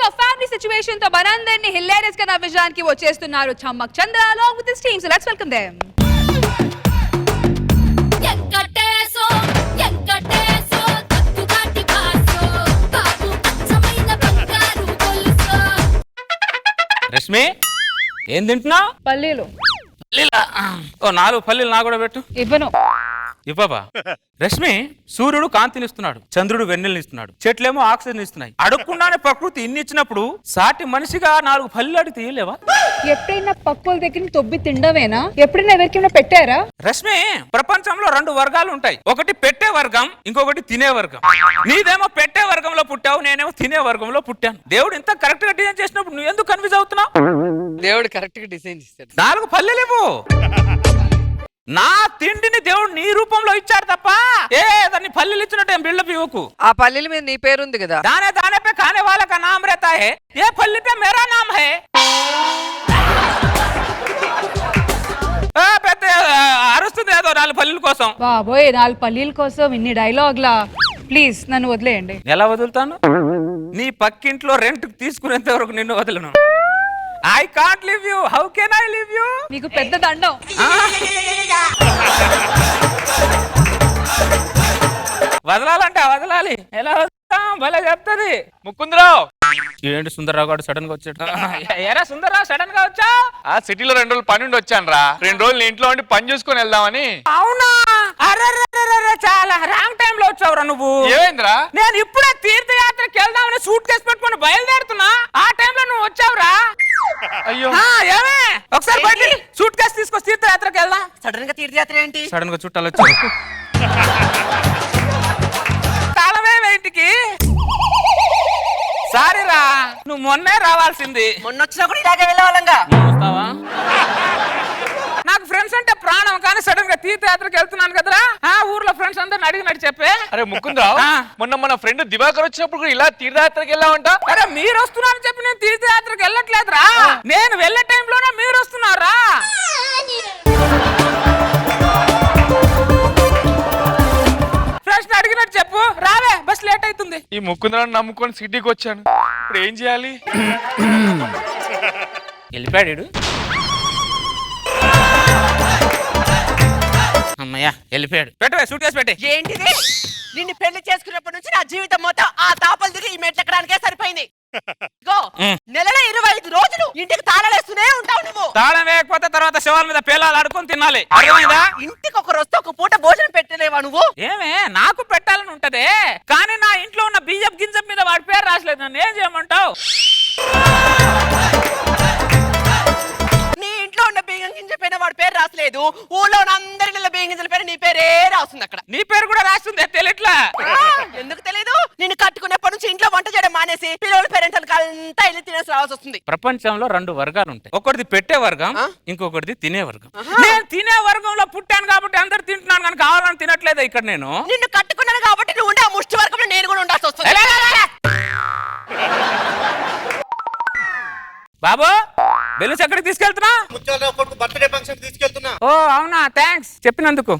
a family situation తో మనందరిని hilarious గా నవ్వించడానికి వచ్చేస్తున్నారు చమ్మక్ చంద్ర along with his team. So let's welcome them. Rashmi ఏం తింటున్నావు? పల్లీలు. ఓ 4 పల్లీలు నా కూడా పెట్టు. ఇవ్వను. ఇవ్వబా? రష్మి, సూర్యుడు కాంతినిస్తున్నాడు, చంద్రుడు వెన్నెలనిస్తున్నాడు, చెట్లేమో ఆక్సిజన్ ఇస్తున్నాయి. అడగకుండానే ప్రకృతి ఇన్ని ఇచ్చినప్పుడు సాటి మనిషిగా 4 పల్లీలు అడిగి తీయలేవా? ఎప్పుడైనా పక్కుల దగ్గర తొబ్బి తిండవేనా? ఎప్పుడైనా ఎవరికైనా పెట్టారా? రష్మి, ప్రపంచంలో 2 వర్గాలు ఉంటాయి. ఒకటి పెట్టే వర్గం, ఇంకొకటి తినే వర్గం. నీదేమో పెట్టే వర్గంలో పుట్టావు, నేనేమో తినే వర్గంలో పుట్టాను. దేవుడు ఇంత కరెక్ట్ గా డిజైన్ చేసినప్పుడు నువ్వు ఎందుకు కన్ఫ్యూజ్ అవుతున్నావు? దేవుడు కరెక్ట్ గా డిజైన్ చేస్తాడు. 4 పల్లీలు ఇవ్వు. నా తిండిని దేవుడు నీ రూపంలో ఇచ్చాడు తప్ప దాన్ని పల్లీలు ఇచ్చినట్టు ఏం బిల్డప్ ఇవ్వకు. ఆ పల్లీల మీద నీ పేరు ఉంది కదా. दाने दाने पे खाने वाला का नाम रहता है, ये फल्ली पे मेरा नाम है. పెద్ద అరుస్తుంది ఏదో 4 పల్లీల కోసం. బాబోయ్, 4 పల్లీల కోసం ఇన్ని డైలాగ్లా? ప్లీజ్ నన్ను వదిలేయండి. ఎలా వదులుతాను? నీ పక్కింట్లో రెంట్ తీసుకునేంత వరకు నిన్ను వదలను. I can't leave you. How can I leave you? మీకు పెద్ద దండం. వదలాలంటే వదలాలి. ఎలా వదులుతాం? భలే చెప్తుంది. ముకుందరావు ఏంటి సుందరరావు గారు సడన్ గా వచ్చాడు? ఏరా సుందరరావు సడన్ గా వచ్చా? ఆ సిటీలో 2 రోజులు పని ఉండి వచ్చాను రా. 2 రోజులు ఇంట్లో ఉండి పని చూసుకొని వెళ్దామని. అవునా? అరే చాలా రాంగ్ టైం లో వచ్చావురా నువ్వు. ఏమైందిరా? నేను ఇప్పుడే తీర్థయాత్రకి వెళ్దామని సూట్ కేసు పెట్టుకుని బయలుదేరుతున్నా. ఆ టైంలో నువ్వు వచ్చావురా. అయ్యో, ఏమే ఒకసారి బయట సూట్ కేసు తీసుకొచ్చి తీర్థయాత్రకి వెళ్దాం. సడన్ గా తీర్థయాత్ర ఏంటి? సడన్ గా చుట్టాలు వచ్చారు. తాళమే ఇంటికి. సారీరా, నువ్వు మొన్నే రావాల్సింది. మొన్న వచ్చినా కూడా ఇలాగే వెళ్ళవాలంగా. వస్తావా? నాకు ఫ్రెండ్స్ అంటే ప్రాణం, కానీ సడన్ గా తీర్థయాత్రకి వెళ్తున్నాను కదరా. ఊర్లో ఫ్రెండ్స్ అందరిని అడిగినట్టు చెప్పే. అరే ముకుందరావు, మొన్న మన ఫ్రెండ్ దివాకర్ వచ్చినప్పుడు కూడా ఇలా తీర్థయాత్రకి వెళ్ళామంట. అరే మీరు వస్తున్నారని చెప్పి నేను తీర్థయాత్రకి వెళ్ళట్లేదురా. నేను వెళ్ళే టైంలోనే మీరు వస్తున్నారా? ఫ్రెండ్స్ అడిగినట్టు చెప్పు. రావే, బస్ లేట్ అవుతుంది. ఈ ముకుందరావు నమ్ముకొని సిటీకి వచ్చాను. ఇప్పుడు ఏం చేయాలి? వెళ్ళిపోయాడు. అమ్మయ్యా వెళ్ళిపోయాడు. పెట్టవే సూట్ కేసు పెట్టి. ఏంటిది? నిన్ను పెళ్లి చేసుకున్నప్పటి నుంచి నా జీవితం మొత్తం ఆ తాపలు దిగి ఈ మెట్లు ఎక్కడానికే సరిపోయింది. నెలలో 25 రోజులు ఇంటికి తాళాలేస్తూనే ఉంటావు నువ్వు. తాళం వేయకపోతే తర్వాత శవాల మీద పేలాలు ఆడుకొని తినాలి. అర్థమైందా? ఇంటికి ఒక రోజుతో ఒక పూట భోజనం పెట్టలేవా నువ్వు? ఏమే నాకు పెట్టాలని ఉంటదే, కానీ నా ఇంట్లో ఉన్న బియ్యం గింజం మీద వాడి పేరు రాసలేదు. నన్ను ఏం చేయమంటావు? నీ ఇంట్లో ఉన్న బియ్యం గింజ పైన వాడి పేరు రాసలేదు. ఊళ్ళో ఉన్న అందరి బియ్యం గింజల పేరు నీ పేరే రాస్తుంది అక్కడ. నీ పేరు కూడా రాస్తుంది తెలియట్లా? ఎందుకు తెలియదు? నిన్ను కట్టుకునేప్పటి నుంచి ఇంట్లో వంట చేయడం మానేసి పిల్లల పేరెంట్స్ అంతా వెళ్ళి తినేసి రావాల్సి వస్తుంది. ప్రపంచంలో 2 వర్గాలు ఉంటాయి. ఒకటిది పెట్టే వర్గం, ఇంకొకటిది తినే వర్గం. నేను తినే వర్గంలో పుట్టాను కాబట్టి అందరు తింటున్నాను, కానీ కావాలని తినట్లేదా ఇక్కడ నేను? నిన్ను కట్టుకున్నాను కాబట్టి నువ్వు ఉండే ఆ ముష్టి వర్గంలో నేను కూడా ఉండాల్సి వస్తుంది. బాబు బెలూన్స్ ఎక్కడికి తీసుకెళ్తున్నా? ఓ అవునా, థ్యాంక్స్ చెప్పినందుకు.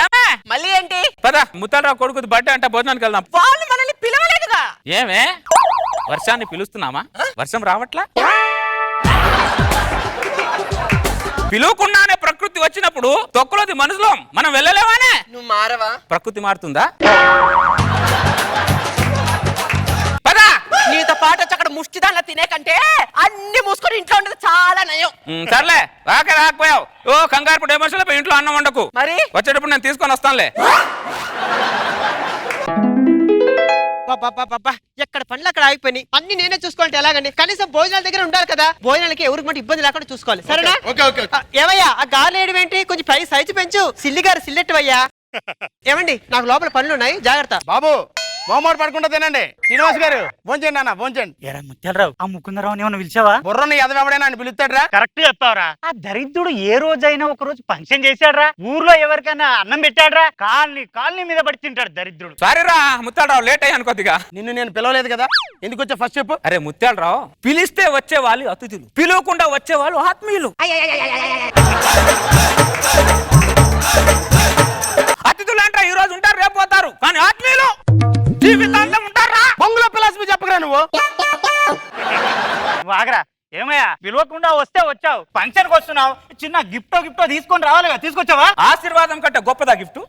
ఏమే మళ్ళీ ఏంటి? పద, ముత్తాలరావు కొడుకు బర్త్డే అంటే భోజనానికి వెళ్దాం. వాళ్ళు మనల్ని పిలవలేదుగా. ఏమే వర్షాన్ని పిలుస్తున్నామా? వర్షం రావట్లా? పిలువకుండానే ప్రకృతి వచ్చినప్పుడు తొక్కలోది మనుషులో మనం వెళ్ళలేవానే? నువ్వు మారవా? ప్రకృతి మారుతుందా? నీతో పాటు వచ్చి అక్కడ ముష్టిదాన్లా తినే కంటే అన్ని మూసుకొని ఇంట్లో ఉండదు చాలా నయం. సర్లే రాకపోయావు. ఓ కంగారు ఎమోషన్లో ఇంట్లో అన్నం వండకు. మరి వచ్చేటప్పుడు నేను తీసుకొని వస్తానులే. ఎక్కడ పనులు అక్కడ ఆగిపోయి అన్ని నేనే చూసుకోవాలంటే ఎలాగండి? కనీసం భోజనాల దగ్గర ఉండాలి కదా. భోజనాలకి ఎవరికి మటు ఇబ్బంది లేకుండా చూసుకోవాలి. సరేనా? ఏవయ్యా ఆ గాలి ఏంటి? కొంచెం పై సైజు పెంచు. సిల్లిగారు సిల్లెట్టు అయ్యా. ఏమండి, నాకు లోపల పనులు ఉన్నాయి, జాగ్రత్త. బాబు మోమోడు పడుకుంటా తినండి. శ్రీనివాస్ గారు భోంచండి అన్న, భోంచండి. ఎరా ముత్యాలరావు, ఆ ముకుందరావు ఏమన్నా పిలిచావా? బుర్రని ఎదవెవడైనా అని పిలుస్తాడ్రా? కరెక్ట్ చెప్పావరా. ఆ దరిద్రుడు ఏ రోజైనా ఒక రోజు ఫంక్షన్ చేశాడ్రా? ఊర్లో ఎవరికైనా అన్నం పెట్టాడ్రా? కాలనీ మీద పడి తింటాడు దరిద్రుడు. సారీరా ముత్యాలరావు, లేట్ అయ్యాను కొద్దిగా. నిన్ను నేను పిలవలేదు కదా, ఎందుకు వచ్చా ఫస్ట్ చెప్పు. అరే ముత్యాలరావు, పిలిస్తే వచ్చే వాళ్ళు అతిథులు, పిలవకుండా వచ్చే వాళ్ళు ఆత్మీయులు. అతిథులు అంటారా ఈ రోజు ఉంటారు, రేపు పోతారు, కానీ ఆత్మీయులు జీవితాంతం ఉంటారా? బొంగులో ఫిలాసఫీ చెప్పగరా నువ్వు? నువ్వు ఆగరా. ఏమయ్యా పిలవకుండా వస్తే వచ్చావు, ఫంక్షన్కి వస్తున్నావు, చిన్న గిఫ్టో తీసుకొని రావాలి కదా, తీసుకొచ్చావా? ఆశీర్వాదం కంటే గొప్పదా గిఫ్ట్?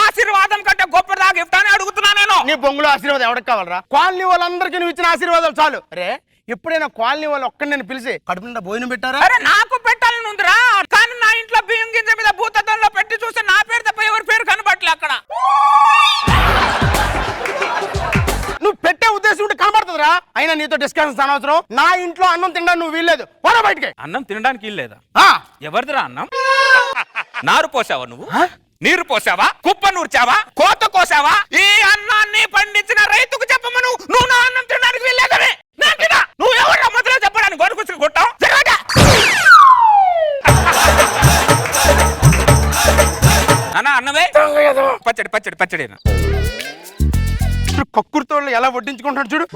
ఆశీర్వాదం కంటే గొప్పదా గిఫ్ట్ అని అడుగుతున్నా నేను. నీ బొంగులో ఆశీర్వాదం ఎవరికి కావాలరా? కాలనీ వాళ్ళందరికీ నువ్వు ఇచ్చిన ఆశీర్వాదాలు చాలు. అరే ఎప్పుడైనా కాలనీ వాళ్ళు ఒక్కడిని నేను పిలిచి కడుపు నిండా భోజనం పెట్టారా? అరే నాకు పెట్టాలని ఉందిరా, కానీ నా ఇంట్లో బియ్యం గింజ మీద భూతత్వంలో పెట్టి చూస్తే నా పేరు తప్ప ఎవరి పేరు కనబట్టలే అక్కడ. నువ్వు పెట్టే ఉద్దేశం ఉంటే కనబడుతుందిరా. అయినా నీతో డిస్కషన్స్ అనవసరం. నా ఇంట్లో అన్నం తినడానికి నువ్వు వీల్లేదు, పోరా బయటికి. అన్నం తినడానికి ఇల్లేదా? ఎవరిదిరా అన్నం? నారు పోసావా నువ్వు? నీరు పోసావా? కుప్ప నూర్చావా? కోత కోసావా? ఈ అన్నాన్ని పండించిన రైతుకు చెప్పమను, నువ్వు నా అన్నం తినడానికి వీల్లేదని. నువ్వు ఎవరు మొదలు చెప్పడానికి గొడుగుచ్చుకు కొట్టావు? అన్న అన్నమే పచ్చడి పచ్చడి పచ్చడి. కక్కుర్తో ఎలా వడ్డించుకుంటాడు చూడు,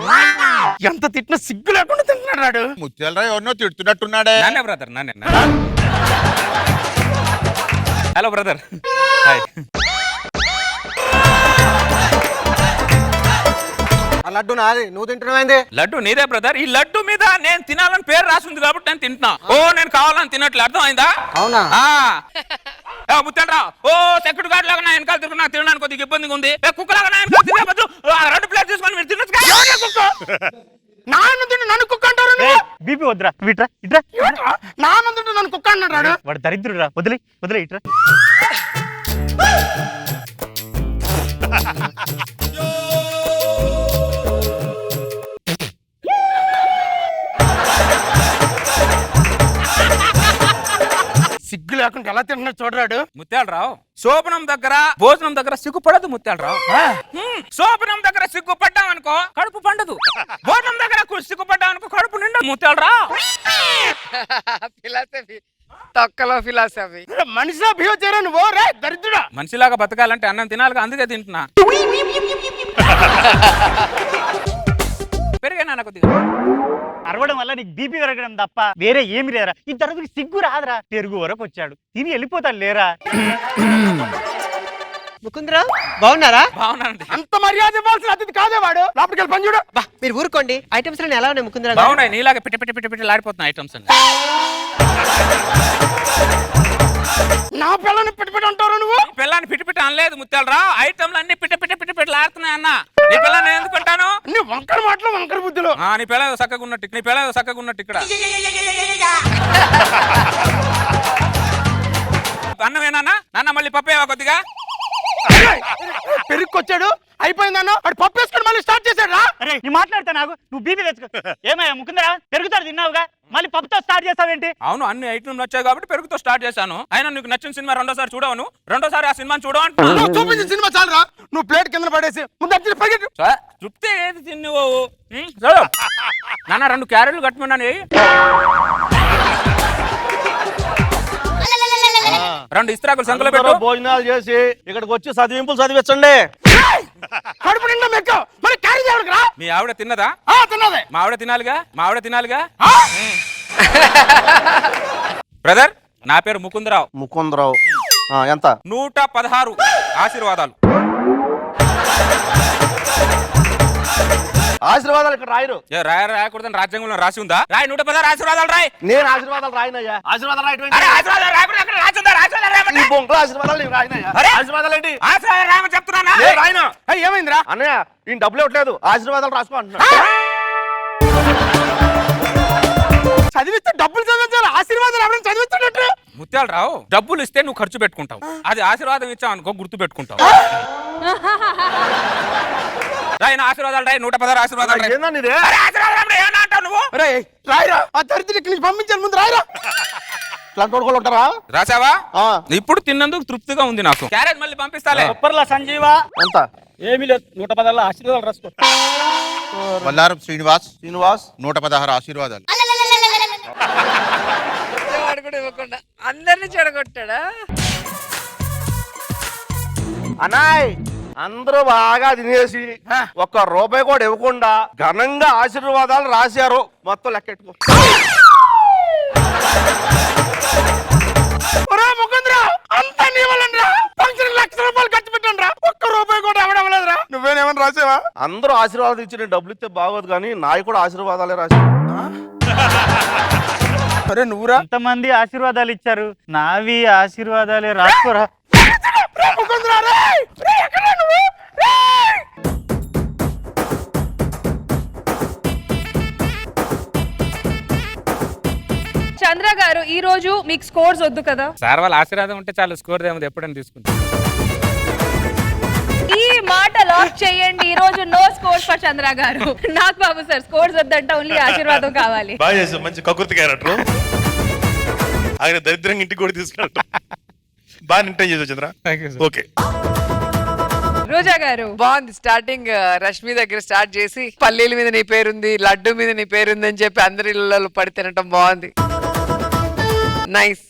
ఎంత తిట్టినా సిగ్గు లేకుండా తింటున్నాడు. ముత్యాలరావు ఎవరినో తిడుతున్నట్టున్నాడే. నానే బ్రదర్, నానే. Hello brother. హాయ్. ఆ లడ్డు నాది, నువ్వు తింటున్నావు? లడ్డు నీదే బ్రదర్. ఈ లడ్డు మీద నేను తినాలని పేరు రాసింది కాబట్టి నేను తింటున్నా. ఓ నేను కావాలని తినట్లు అర్థమైందా? అవునా? ముత్తండ్రా, ఓ సెక్యూరిటీ గార్డ్ లాగా నా వెనకాల తిరుగుతున్నా, తినడానికి కొద్దిగా ఇబ్బందిగా ఉంది. కుక్కలాగా నా వెనకాల తినే బదులు రెండు ప్లేట్ తీసుకొని మీరు తినొచ్చు. నాన్న తింటే నన్ను కుక్క అంటారు. బీపీ వద్దురా, ఇట్రా ఇట్రా. నాన్న తింటే నన్ను కుక్క అంటాడు. వాడు దరిద్రుడురా, వదిలే ఇట్రా. సిగ్గు లేకుండా ఎలా తింటున్నాడు చూడరాడు. ముత్యాలరావు, శోభనం దగ్గర భోజనం దగ్గర సిగ్గుపడదు ముత్యాలరావు. శోభనం దగ్గర సిగ్గుపడ్డాం అనుకో కడుపు పండదు, భోజనం దగ్గర సిగ్గుపడ్డాం అనుకో కడుపు నిండా. ముత్యాలరావు ఫిలాసఫీ, తొక్కలో ఫిలాసఫీ. మనిషిలా బిహేవ్ చేయరా నువ్వు? రే దరిద్రుడా. మనిషిలాగా బతకాలంటే అన్నం తినాలిగా, అందుకే తింటున్నా. పెరిగానా కొద్దిగా? అరవడం వల్ల నీకు బీపీ పెరగడం తప్ప వేరే ఏమి లేరా. ఈ తరగతికి సిగ్గు రాదురా. పెరుగు వరకు వచ్చాడు, తిని వెళ్ళిపోతాడు లేరా. ముకుందరావు బాగున్నారా? బాగున్నానండి. అంత మర్యాద ఇవ్వాల్సిన అతిథి కాదే వాడు. లోపలికి వెళ్ళి పని చూడు. మీరు ఊరుకోండి. ఐటమ్స్ అన్ని ఎలా ఉన్నాయి ముకుందరావు? బాగున్నాయి, నీలాగా పిట్టి పిట్టి పిట్టి పిట్టి లాడిపోతున్నాయి ఐటమ్స్ అన్ని. నా పిల్లని పిట్టి అంటారు నువ్వు? పిల్లని పిట్టి పిట్టి అనలేదు ముత్యాలరావు, ఐటమ్లు అన్ని పిట్టి పిట్టి పిట్టి పిట్టి లాడుతున్నాయి అన్న. నీ పిల్లని ఎందుకుంటాను? నీ వంకర మాటలు వంకర బుద్ధులు. నీ పిల్ల చక్కగా ఉన్నట్టు, నీ పిల్ల చక్కగా ఉన్నట్టు ఇక్కడ. అన్నమేనా నాన్న? మళ్ళీ పప్పేవా కొద్దిగా? పెరుక్కొచ్చాడు, అయిపోయిందన్న. వాడు పప్పు వేసుకొని మళ్ళీ స్టార్ట్ చేశాడు రా. అరే నీ మాట్లాడతా నాకు, నువ్వు బీపీ తెచ్చుకో. ఏమయ్యా ముకుందరా, పెరుగుతాడు తిన్నావుగా, మళ్ళీ పప్పుతో స్టార్ట్ చేస్తావేంటి? అవును, అన్ని ఐటమ్ నచ్చాయి కాబట్టి పెరుగుతో స్టార్ట్ చేశాను. అయినా నీకు నచ్చిన సినిమా రెండోసారి చూడవను, రెండోసారి ఆ సినిమాని చూడవంటు. నువ్వు చూపించిన సినిమా చాలరా. నువ్వు ప్లేట్ కింద పడేసి ముందు పరిగెట్టు. తృప్తి ఏది తిన్నువు? నాన్న 2 క్యారెట్లు కట్టమన్నాను. 2 ఇస్త్రాకులు సంకలో పెట్టు. భోజనాలు చేసి ఇక్కడికి వచ్చి చదివింపులు చదివించండి. కడుపు నిండా మెక్క మరి క్యారీ చేయడానికి రా. మీ ఆవిడ తిన్నదా? తిన్నదే. మా ఆవిడ తినాలిగా. బ్రదర్, నా పేరు ముకుందరావు. ముకుందరావు. ఎంత? 116 ఆశీర్వాదాలు. ఆశీర్వాదాలు ఇక్కడ రాయరు. రాయకూడదని రాజ్యాంగంలో రాసి ఉందా? రాయి 116 ఆశీర్వాదాలు రాయి. నేను ఆశీర్వాదాలు రాయనయ్యా. ఆశీర్వాదాలు రాయటం ఆశీర్వాదాలు రాయకూడదు, అక్కడ రాసి ఉందా? నీ బొంకుల ఆశీర్వాదాలు నేను రాయనయ్యా. ఆశీర్వాదాలు ఏంటి? ఆశీర్వాదాలు రాయమని చెప్తున్నానా? రాయను. ఏమైందిరా అన్నయ్య? ఈ డబ్బులు ఇవ్వట్లేదు, ఆశీర్వాదాలు రాసుకో అంటున్నా. చదివిస్తే డబ్బులు చదివించాలి, ఆశీర్వాదాలు ఎవరైనా చదివిస్తున్నట్టు. ముత్యాలరావు, డబ్బులు ఇస్తే నువ్వు ఖర్చు పెట్టుకుంటావు, అది ఆశీర్వాదం ఇచ్చావు అనుకో గుర్తు పెట్టుకుంటావు. రాయన ఆశీర్వాదాలు రాయి, 116 ఆశీర్వాదాలు రాయి. ఏందండి ఇదే? ఏమన్నా అంటావు నువ్వు? రాయరా, ఆ దరిద్రుడి ఇక్కడి నుంచి పంపించాలి, ముందు రాయరా. ఇట్లాంటి ఉంటారా? రాసావా? ఇప్పుడు తిన్నందుకు తృప్తిగా ఉంది నాకు. క్యారేజ్ మళ్ళీ పంపిస్తాలే. సంజీవా ఎంత? ఏమి లేదు, 116 ఆశీర్వాదాలు రాసుకో. వల్లారం శ్రీనివాస్ 116 ఆశీర్వాదాలు. ఇవ్వకుండా అందరిని చెడగొట్టాడా? అనాయ్ అందరూ బాగా తినేసి ₹1 కూడా ఇవ్వకుండా ఘనంగా ఆశీర్వాదాలు రాశారు. మొత్తం లెక్కెట్టుకో. ఒరే ముకుంద్రా అంతా నీ వల్లనరా ఫంక్షన్ ₹1,00,000 ఖర్చు పెట్టండిరా ఒక్క రూపాయి కూడా అవడవలేదురా నువ్వేనేమన్నా రాసావా అందరూ ఆశీర్వాదం ఇచ్చి నేను డబ్బులు ఇస్తే బాగోదు కానీ నాయి కూడా ఆశీర్వాదాలే రాసి అరే నువ్వురా ఎంతమంది ఆశీర్వాదాలు ఇచ్చారు, నావి ఆశీర్వాదాలే రాసుకోరా. ముకుంద్రా రేయ్ రేయ్ ఎక్కడా నువ్వు రేయ్ చంద్ర గారు ఈ రోజు మీకు స్కోర్స్ వద్దు కదా, సార్ వాళ్ళ ఆశీర్వాదం ఉంటే చాలు, స్కోర్ ఏముంది ఎప్పుడైనా తీసుకుంటా. ఈ మాట లాక్ చేయండి. ఈ రోజు నో స్కోర్స్ ఫర్ చంద్ర గారు. నాకు బాబు సార్ స్కోర్స్ వద్దంట, ఓన్లీ ఆశీర్వాదం కావాలి. బాగా చేసావు, మంచి కకుర్తి క్యారెక్టర్. ఆయన దరిద్రంగా ఇంటికి కూడా తీసుకెళ్ళటం బాగా నింటైన్ చేసావు చంద్ర. ఓకే రోజా గారు బాగుంది. స్టార్టింగ్ రష్మి దగ్గర స్టార్ట్ చేసి పల్లీల మీద నీ పేరుంది, లడ్డు మీద నీ పేరుంది అని చెప్పి అందరి ఇళ్ళలో పడి తినటం బాగుంది. నైస్.